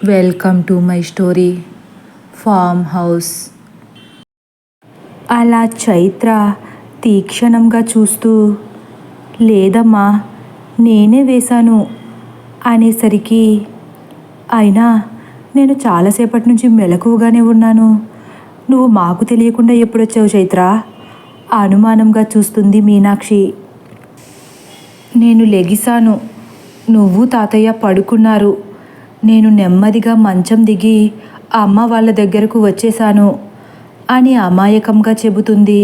Welcome to my story farm house. అలా చైత్ర తీక్షణంగా చూస్తూ, లేదమ్మా నేనే వేశాను అనేసరికి, అయినా నేను చాలాసేపటి నుంచి మెలకువగానే ఉన్నాను, నువ్వు మాకు తెలియకుండా ఎప్పుడొచ్చావు చైత్ర? అనుమానంగా చూస్తుంది మీనాక్షి. నేను లెగిసాను, నువ్వు తాతయ్య పడుకున్నారు. నేను నెమ్మదిగా మంచం దిగి అమ్మ వాళ్ళ దగ్గరకు వచ్చేశాను అని అమాయకంగా చెబుతుంది.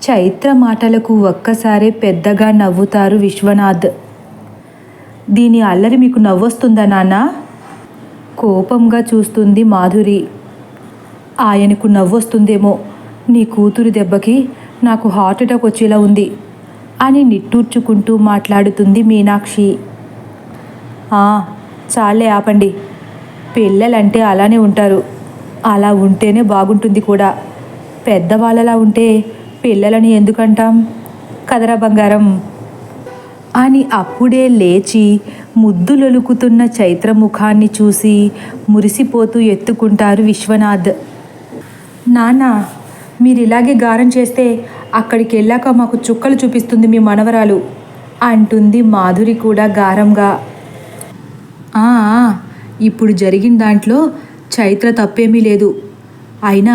చైత్ర మాటలకు ఒక్కసారే పెద్దగా నవ్వుతారు విశ్వనాథ్. దీని అల్లరి మీకు నవ్వొస్తుందా నాన్న? కోపంగా చూస్తుంది మాధురి. ఆయనకు నవ్వొస్తుందేమో, నీ కూతురు దెబ్బకి నాకు హార్ట్ అటాక్ వచ్చేలా ఉంది అని నిట్టూర్చుకుంటూ మాట్లాడుతుంది మీనాక్షి. చాలే ఆపండి, పిల్లలంటే అలానే ఉంటారు, అలా ఉంటేనే బాగుంటుంది కూడా. పెద్దవాళ్ళలా ఉంటే పిల్లలని ఎందుకంటాం కదరా బంగారం అని అప్పుడే లేచి ముద్దులొలుకుతున్న చైత్ర ముఖాన్ని చూసి మురిసిపోతూ ఎత్తుకుంటారు విశ్వనాథ్. నాన్న, మీరు ఇలాగే గారం చేస్తే అక్కడికి వెళ్ళాక మాకు చుక్కలు చూపిస్తుంది మీ మనవరాలు అంటుంది మాధురి కూడా గారంగా. ఇప్పుడు జరిగిన దాంట్లో చైత్ర తప్పేమీ లేదు, అయినా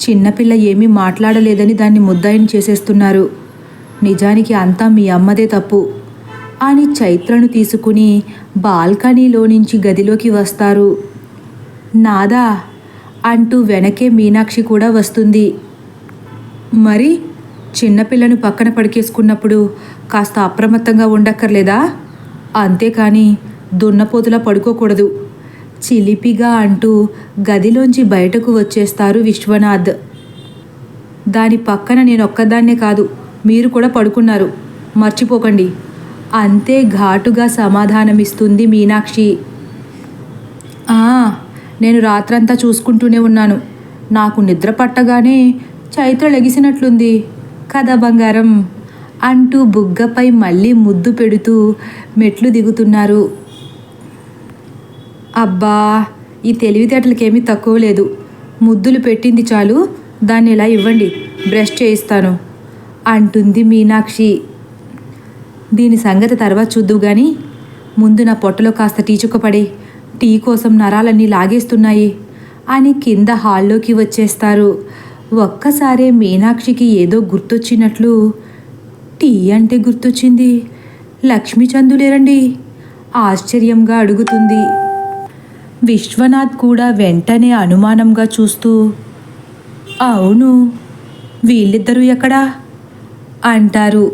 చిన్నపిల్ల ఏమీ మాట్లాడలేదని దాన్ని ముద్దాయిని చేసేస్తున్నారు. నిజానికి అంతా మీ అమ్మదే తప్పు అని చైత్రను తీసుకుని బాల్కనీలో నుంచి గదిలోకి వస్తారు. నాదా అంటూ వెనకే మీనాక్షి కూడా వస్తుంది. మరి చిన్నపిల్లను పక్కన పడికేసుకున్నప్పుడు కాస్త అప్రమత్తంగా ఉండక్కర్లేదా? అంతేకాని దున్నపోతులా పడుకోకూడదు చిలిపిగా అంటూ గదిలోంచి బయటకు వచ్చేస్తారు విశ్వనాథ్. దాని పక్కన నేను ఒక్కదాన్నే కాదు, మీరు కూడా పడుకున్నారు, మర్చిపోకండి అంతే ఘాటుగా సమాధానమిస్తుంది మీనాక్షి. నేను రాత్రంతా చూసుకుంటూనే ఉన్నాను, నాకు నిద్ర పట్టగానే చైత్ర లెగిసినట్లుంది కదా బంగారం అంటూ బుగ్గపై మళ్ళీ ముద్దు పెడుతూ మెట్లు దిగుతున్నారు. అబ్బా, ఈ తెలివితేటలకేమీ తక్కువ లేదు, ముద్దులు పెట్టింది చాలు, దాన్ని ఇలా ఇవ్వండి, బ్రష్ చేయిస్తాను అంటుంది మీనాక్షి. దీని సంగతి తర్వాత చూద్దు కానీ ముందు నా పొట్టలో కాస్త టీ చుక్కపడే, టీ కోసం నరాలన్నీ లాగేస్తున్నాయి అని కింద హాల్లోకి వచ్చేస్తారు. ఒక్కసారే మీనాక్షికి ఏదో గుర్తొచ్చినట్లు, టీ అంటే గుర్తొచ్చింది, లక్ష్మీ చందులేరండి ఆశ్చర్యంగా అడుగుతుంది. విశ్వనాథ్ కూడా వెంటనే అనుమానంగా చూస్తూ, అవును వీళ్ళిద్దరూ ఎక్కడా అంటారు.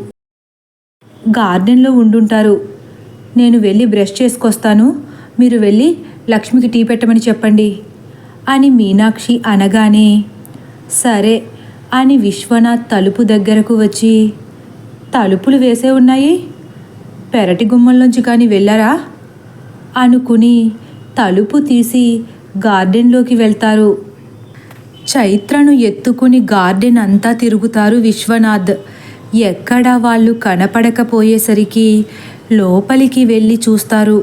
గార్డెన్లో ఉండుంటారు, నేను వెళ్ళి బ్రష్ చేసుకొస్తాను, మీరు వెళ్ళి లక్ష్మికి టీ పెట్టమని చెప్పండి అని మీనాక్షి అనగానే, సరే అని విశ్వనాథ్ తలుపు దగ్గరకు వచ్చి, తలుపులు వేసే ఉన్నాయి, పెరటి గుమ్మంలోంచి కానీ వెళ్ళారా అనుకుని తలుపు తీసి గార్డెన్లోకి వెళ్తారు. చైత్రను ఎత్తుకుని గార్డెన్ అంతా తిరుగుతారు విశ్వనాథ్. ఎక్కడా వాళ్ళు కనపడకపోయేసరికి లోపలికి వెళ్ళి చూస్తారు,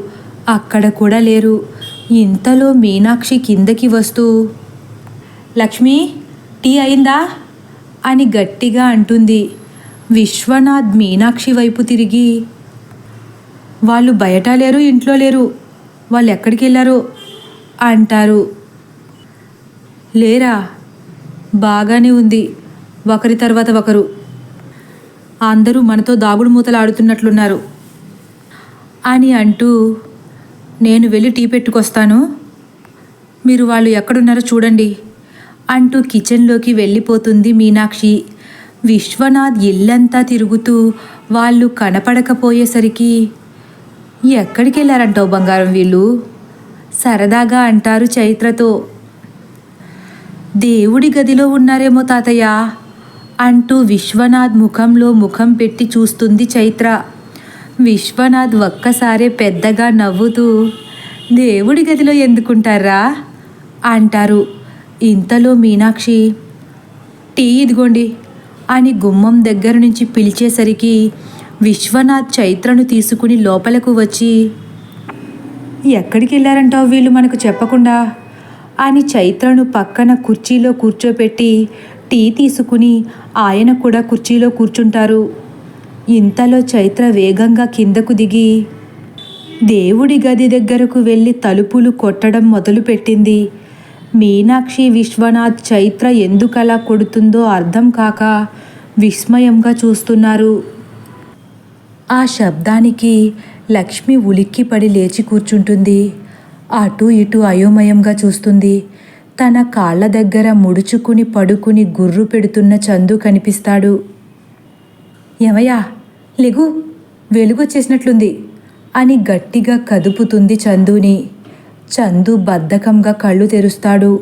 అక్కడ కూడా లేరు. ఇంతలో మీనాక్షి కిందకి వస్తూ, లక్ష్మి టీ అయిందా అని గట్టిగా అంటుంది. విశ్వనాథ్ మీనాక్షి వైపు తిరిగి, వాళ్ళు బయట లేరు, ఇంట్లో లేరు, వాళ్ళు ఎక్కడికి వెళ్ళారో అంటారు. లేరా? బాగానే ఉంది, ఒకరి తర్వాత ఒకరు, అందరూ మనతో దాగుడు మూతలు ఆడుతున్నట్లున్నారు అని అంటూ, నేను వెళ్ళి టీ పెట్టుకొస్తాను, మీరు వాళ్ళు ఎక్కడున్నారో చూడండి అంటూ కిచెన్లోకి వెళ్ళిపోతుంది మీనాక్షి. విశ్వనాథ్ ఇల్లంతా తిరుగుతూ వాళ్ళు కనపడకపోయేసరికి, ఎక్కడికి వెళ్ళారంటావు బంగారం వీళ్ళు సరదాగా అంటారు చైత్రతో. దేవుడి గదిలో ఉన్నారేమో తాతయ్య అంటూ విశ్వనాథ్ ముఖంలో ముఖం పెట్టి చూస్తుంది చైత్ర. విశ్వనాథ్ ఒక్కసారే పెద్దగా నవ్వుతూ, దేవుడి గదిలో ఎందుకుంటారా అంటారు. ఇంతలో మీనాక్షి, టీ ఇదిగోండి అని గుమ్మం దగ్గర నుంచి పిలిచేసరికి విశ్వనాథ్ చైత్రను తీసుకుని లోపలకు వచ్చి, ఎక్కడికి వెళ్ళారంటావు వీళ్ళు మనకు చెప్పకుండా అని చైత్రను పక్కన కుర్చీలో కూర్చోపెట్టి టీ తీసుకుని ఆయన కూడా కుర్చీలో కూర్చుంటారు. ఇంతలో చైత్ర వేగంగా కిందకు దిగి దేవుడి గది దగ్గరకు వెళ్ళి తలుపులు కొట్టడం మొదలుపెట్టింది. మీనాక్షి, విశ్వనాథ్ చైత్ర ఎందుకలా కొడుతుందో అర్థం కాక విస్మయంగా చూస్తున్నారు. ఆ శబ్దానికి లక్ష్మి ఉలిక్కిపడి లేచి కూర్చుంటుంది. అటు ఇటు అయోమయంగా చూస్తుంది. తన కాళ్ళ దగ్గర ముడుచుకుని పడుకుని గుర్రు పెడుతున్న చందు కనిపిస్తాడు. ఏమయ్యా, లెగు, వెలుగొచ్చేసినట్లుంది అని గట్టిగా కదుపుతుంది చందుని. చందు బద్ధకంగా కళ్ళు తెరుస్తాడు.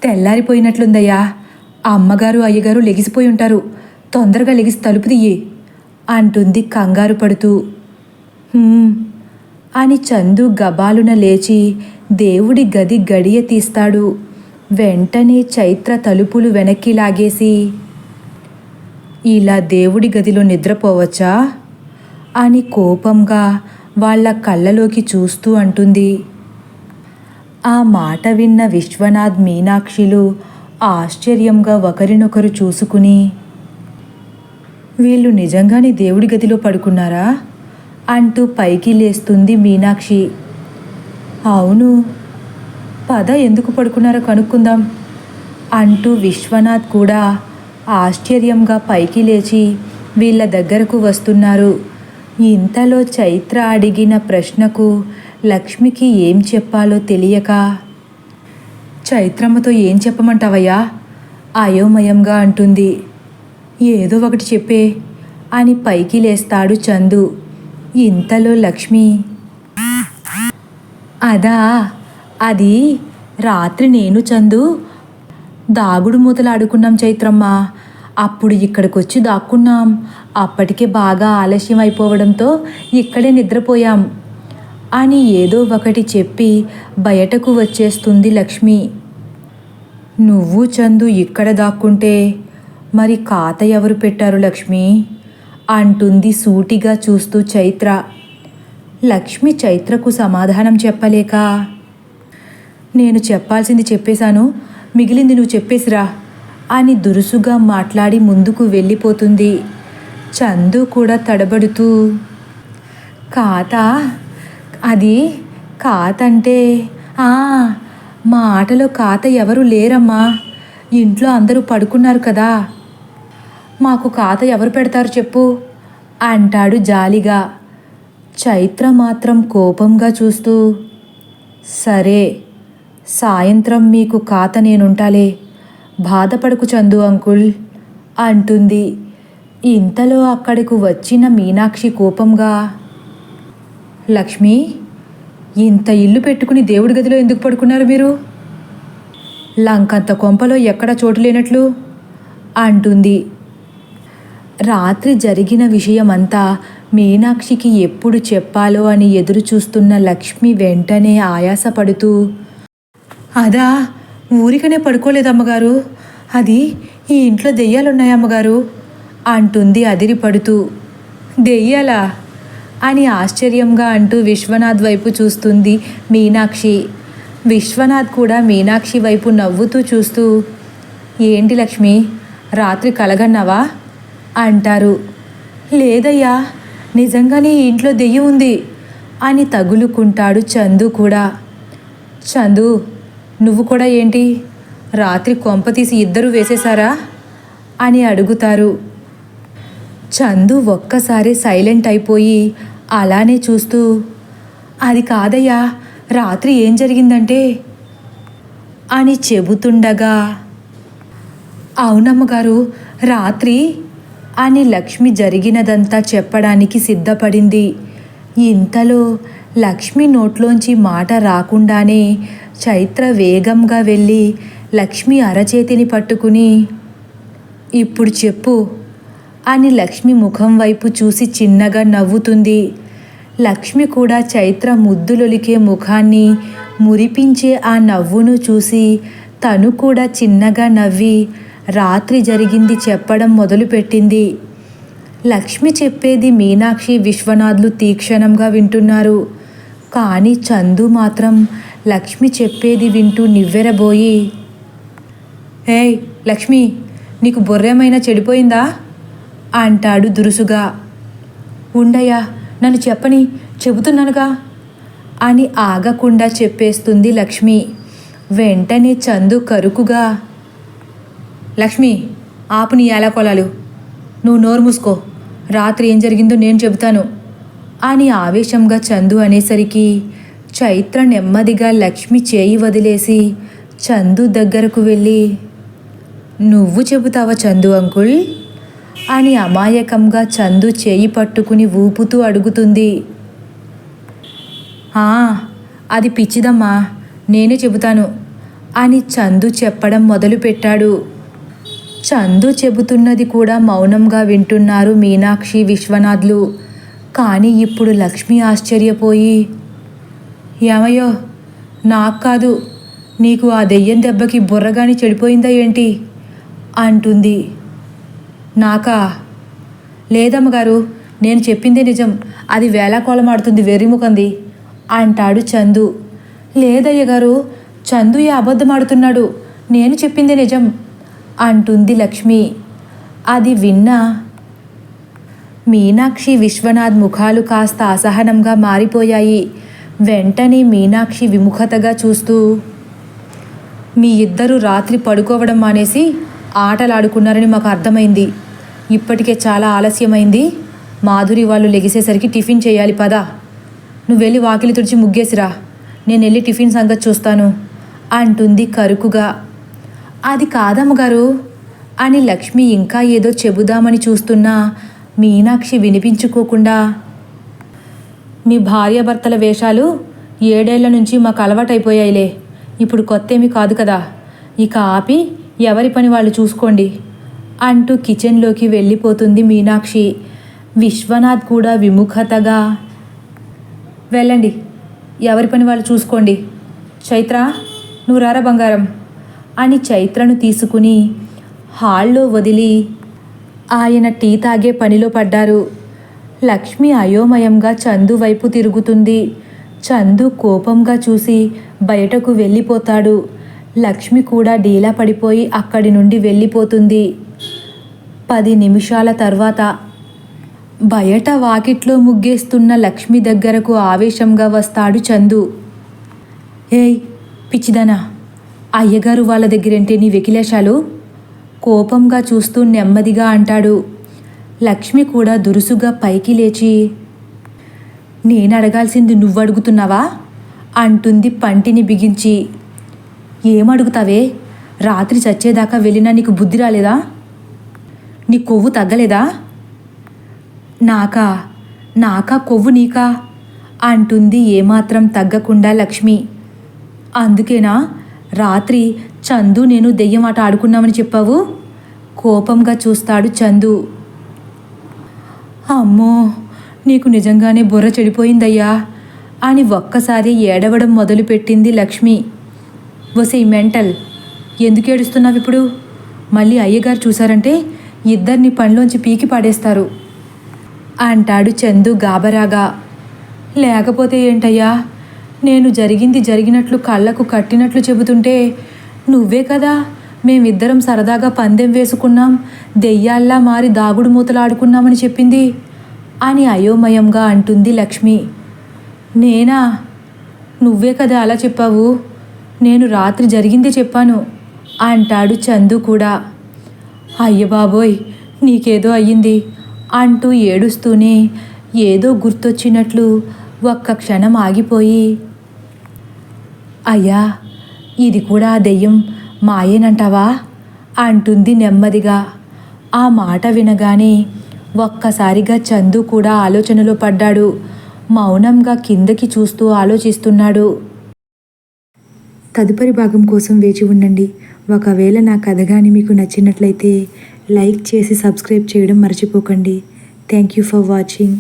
తెల్లారిపోయినట్లుందయ్యా, అమ్మగారు అయ్యగారు లెగిసిపోయి ఉంటారు, తొందరగా లెగిసి తలుపు తీయి అంటుంది కంగారు పడుతూ. అని చందు గబాలున లేచి దేవుడి గది గడియ తీస్తాడు. వెంటనే చైత్ర తలుపులు వెనక్కి లాగేసి, ఇలా దేవుడి గదిలో నిద్రపోవచ్చా అని కోపంగా వాళ్ళ కళ్ళలోకి చూస్తూ అంటుంది. ఆ మాట విన్న విశ్వనాథ్, మీనాక్షిలు ఆశ్చర్యంగా ఒకరినొకరు చూసుకుని, వీళ్ళు నిజంగానే దేవుడి గదిలో పడుకున్నారా అంటూ పైకి లేస్తుంది మీనాక్షి. అవును, పద ఎందుకు పడుకున్నారో కనుక్కుందాం అంటూ విశ్వనాథ్ కూడా ఆశ్చర్యంగా పైకి లేచి వీళ్ళ దగ్గరకు వస్తున్నారు. ఇంతలో చైత్ర అడిగిన ప్రశ్నకు లక్ష్మికి ఏం చెప్పాలో తెలియక, చైత్రమ్మతో ఏం చెప్పమంటావయ్యా అయోమయంగా అంటుంది. ఏదో ఒకటి చెప్పే అని పైకి లేస్తాడు చందు. ఇంతలో లక్ష్మి, అది రాత్రి నేను చందు దాగుడు మూతలు ఆడుకున్నాం చైత్రమ్మ, అప్పుడు ఇక్కడికొచ్చి దాక్కున్నాం. అప్పటికే బాగా ఆలస్యం అయిపోవడంతో ఇక్కడే నిద్రపోయాం అని ఏదో ఒకటి చెప్పి బయటకు వచ్చేస్తుంది లక్ష్మి. నువ్వు చందు ఇక్కడ దాక్కుంటే మరి ఖాతా ఎవరు పెట్టారు లక్ష్మి అంటుంది సూటిగా చూస్తూ చైత్ర. లక్ష్మి చైత్రకు సమాధానం చెప్పలేక, నేను చెప్పాల్సింది చెప్పేశాను, మిగిలింది నువ్వు చెప్పేసిరా అని దురుసుగా మాట్లాడి ముందుకు వెళ్ళిపోతుంది. చందు కూడా తడబడుతూ, అది కాతంటే మా ఆటలో ఖాతా ఎవరు లేరమ్మా, ఇంట్లో అందరూ పడుకున్నారు కదా, మాకు ఖాతా ఎవరు పెడతారు చెప్పు అంటాడు జాలిగా. చైత్ర మాత్రం కోపంగా చూస్తూ, సరే సాయంత్రం మీకు ఖాతా నేనుంటాలే, బాధపడకు చందు అంకుల్ అంటుంది. ఇంతలో అక్కడకు వచ్చిన మీనాక్షి కోపంగా, లక్ష్మి, ఇంత ఇల్లు పెట్టుకుని దేవుడి గదిలో ఎందుకు పడుకున్నారు మీరు? లంకంత కొంపలో ఎక్కడ చోటు లేనట్లు అంటుంది. రాత్రి జరిగిన విషయమంతా మీనాక్షికి ఎప్పుడు చెప్పాలో అని ఎదురు చూస్తున్న లక్ష్మి వెంటనే ఆయాసపడుతూ, అదా, ఊరికనే పడుకోలేదమ్మగారు, అది ఈ ఇంట్లో దెయ్యాలున్నాయమ్మగారు అంటుంది అదిరిపడుతూ. దెయ్యాలా అని ఆశ్చర్యంగా అంటూ విశ్వనాథ్ వైపు చూస్తుంది మీనాక్షి. విశ్వనాథ్ కూడా మీనాక్షి వైపు నవ్వుతూ చూస్తూ, ఏంటి లక్ష్మి, రాత్రి కలగన్నావా అంటారు. లేదయ్యా, నిజంగానే ఈ ఇంట్లో దెయ్యం ఉంది అని తగులుకుంటాడు చందు కూడా. చందు, నువ్వు కూడా ఏంటి, రాత్రి కొంప తీసి ఇద్దరూ వేసేశారా అని అడుగుతారు. చందు ఒక్కసారి సైలెంట్ అయిపోయి అలానే చూస్తూ, అది కాదయ్యా, రాత్రి ఏం జరిగిందంటే అని చెబుతుండగా, అవునమ్మగారు, రాత్రి అని లక్ష్మి జరిగినదంతా చెప్పడానికి సిద్ధపడింది. ఇంతలో లక్ష్మి నోట్లోంచి మాట రాకుండానే చైత్ర వేగంగా వెళ్ళి లక్ష్మి అరచేతిని పట్టుకుని, ఇప్పుడు చెప్పు అని లక్ష్మి ముఖం వైపు చూసి చిన్నగా నవ్వుతుంది. లక్ష్మి కూడా చైత్ర ముద్దులొలికే ముఖాన్ని, మురిపించే ఆ నవ్వును చూసి తను కూడా చిన్నగా నవ్వి రాత్రి జరిగింది చెప్పడం మొదలుపెట్టింది. లక్ష్మి చెప్పేది మీనాక్షి, విశ్వనాథ్లు తీక్షణంగా వింటున్నారు. కానీ చందు మాత్రం లక్ష్మి చెప్పేది వింటూ నివ్వెరబోయి, ఏయ్ లక్ష్మి, నీకు బుర్రేమైనా చెడిపోయిందా అంటాడు దురుసుగా. ఉండయ్యా, నన్ను చెప్పని, చెబుతున్నానుగా అని ఆగకుండా చెప్పేస్తుంది లక్ష్మి. వెంటనే చందు కరుకుగా, లక్ష్మి ఆపు నీ ఏలాకొలాలు, నువ్వు నోరు మూసుకో, రాత్రి ఏం జరిగిందో నేను చెబుతాను అని ఆవేశంగా చందు అనేసరికి చైత్ర నెమ్మదిగా లక్ష్మి చేయి వదిలేసి చందు దగ్గరకు వెళ్ళి, నువ్వు చెబుతావా చందు అంకుల్ అని అమాయకంగా చందు చేయి పట్టుకుని ఊపుతూ అడుగుతుంది. అది పిచ్చిదమ్మా, నేనే చెబుతాను అని చందు చెప్పడం మొదలుపెట్టాడు. చందు చెబుతున్నది కూడా మౌనంగా వింటున్నారు మీనాక్షి, విశ్వనాథ్లు. కానీ ఇప్పుడు లక్ష్మి ఆశ్చర్యపోయి, ఏమయ్యో, నాకు కాదు, నీకు ఆ దెయ్యం దెబ్బకి బుర్రగాని చెడిపోయిందా ఏంటి అంటుంది. నాకా? లేదమ్మగారు, నేను చెప్పిందే నిజం, అది వేళాకోళమాడుతుంది వెర్రిముఖంది అంటాడు చందు. లేదయ్య గారు, చందు ఈ అబద్ధమాడుతున్నాడు, నేను చెప్పిందే నిజం అంటుంది లక్ష్మి. అది విన్న మీనాక్షి, విశ్వనాథ్ ముఖాలు కాస్త అసహనంగా మారిపోయాయి. వెంటనే మీనాక్షి విముఖతగా చూస్తూ, మీ ఇద్దరూ రాత్రి పడుకోవడం మానేసి ఆటలాడుకున్నారని మాకు అర్థమైంది. ఇప్పటికే చాలా ఆలస్యమైంది. మాధురి వాళ్ళు లెగిసేసరికి టిఫిన్ చేయాలి, పదా. నువ్వు వెళ్ళి వాకిలి తుడిచి ముగ్గేసిరా, నేను వెళ్ళి టిఫిన్ సంగతి చూస్తాను అంటుంది కరుకుగా. అది కాదమ్మగారు అని లక్ష్మి ఇంకా ఏదో చెబుదామని చూస్తున్నా మీనాక్షి వినిపించుకోకుండా, మీ భార్యాభర్తల వేషాలు 7 ఏళ్ల నుంచి మాకు అలవాటైపోయాయిలే, ఇప్పుడు కొత్తేమీ కాదు కదా, ఇక ఆపి ఎవరి పని వాళ్ళు చూసుకోండి అంటూ కిచెన్లోకి వెళ్ళిపోతుంది మీనాక్షి. విశ్వనాథ్ కూడా విముఖతగా, వెళ్ళండి, ఎవరి పని వాళ్ళు చూసుకోండి. చైత్ర, నువ్వు రారా బంగారం అని చైత్రను తీసుకుని హాల్లో వదిలి ఆయన టీ తాగే పనిలో పడ్డారు. లక్ష్మి అయోమయంగా చందు వైపు తిరుగుతుంది. చందు కోపంగా చూసి బయటకు వెళ్ళిపోతాడు. లక్ష్మి కూడా డీలా పడిపోయి అక్కడి నుండి వెళ్ళిపోతుంది. 10 నిమిషాల తర్వాత బయట వాకిట్లో ముగ్గేస్తున్న లక్ష్మి దగ్గరకు ఆవేశంగా వస్తాడు చందు. ఏయ్ పిచ్చిదానా, అయ్యగారు వాళ్ళ దగ్గరేంటి నీ వెకిలేశాలు కోపంగా చూస్తూ నెమ్మదిగా అంటాడు. లక్ష్మి కూడా దురుసుగా పైకి లేచి, నేను అడగాల్సింది నువ్వు అడుగుతున్నావా అంటుంది పంటిని బిగించి. ఏమడుగుతావే, రాత్రి చచ్చేదాకా వెళ్ళినా నీకు బుద్ధి రాలేదా, నీ కొవ్వు తగ్గలేదా? నాకా కొవ్వు నీకా అంటుంది ఏమాత్రం తగ్గకుండా లక్ష్మి. అందుకేనా రాత్రి చందు నేను దెయ్యం ఆట ఆడుకున్నామని చెప్పావు కోపంగా చూస్తాడు చందు. అమ్మో, నీకు నిజంగానే బుర్ర చెడిపోయిందయ్యా అని ఒక్కసారి ఏడవడం మొదలుపెట్టింది లక్ష్మి. ఒసేయ్ మెంటల్, ఎందుకు ఏడుస్తున్నావు ఇప్పుడు? మళ్ళీ అయ్యగారు చూశారంటే ఇద్దరిని పనిలోంచి పీకి పాడేస్తారు అంటాడు చందు గాబరాగా. లేకపోతే ఏంటయ్యా, నేను జరిగింది జరిగినట్లు కళ్ళకు కట్టినట్లు చెబుతుంటే నువ్వే కదా మేమిద్దరం సరదాగా పందెం వేసుకున్నాం, దెయ్యాల్లా మారి దాగుడు మూతలాడుకున్నామని చెప్పింది అని అయోమయంగా అంటుంది లక్ష్మి. నేనా? నువ్వే కదా అలా చెప్పావు, నేను రాత్రి జరిగిందే చెప్పాను అంటాడు చందు కూడా. అయ్య బాబోయ్, నీకేదో అయ్యింది అంటూ ఏడుస్తూనే ఏదో గుర్తొచ్చినట్లు ఒక్క క్షణం ఆగిపోయి, అయ్యా ఇది కూడా దెయ్యం మాయేనంటావా అంటుంది నెమ్మదిగా. ఆ మాట వినగానే ఒక్కసారిగా చందు కూడా ఆలోచనలో పడ్డాడు. మౌనంగా కిందకి చూస్తూ ఆలోచిస్తున్నాడు. తదుపరి భాగం కోసం వేచి ఉండండి. ఒకవేళ నా కథ కానీ మీకు నచ్చినట్లయితే లైక్ చేసి సబ్స్క్రైబ్ చేయడం మర్చిపోకండి. Thank you for watching.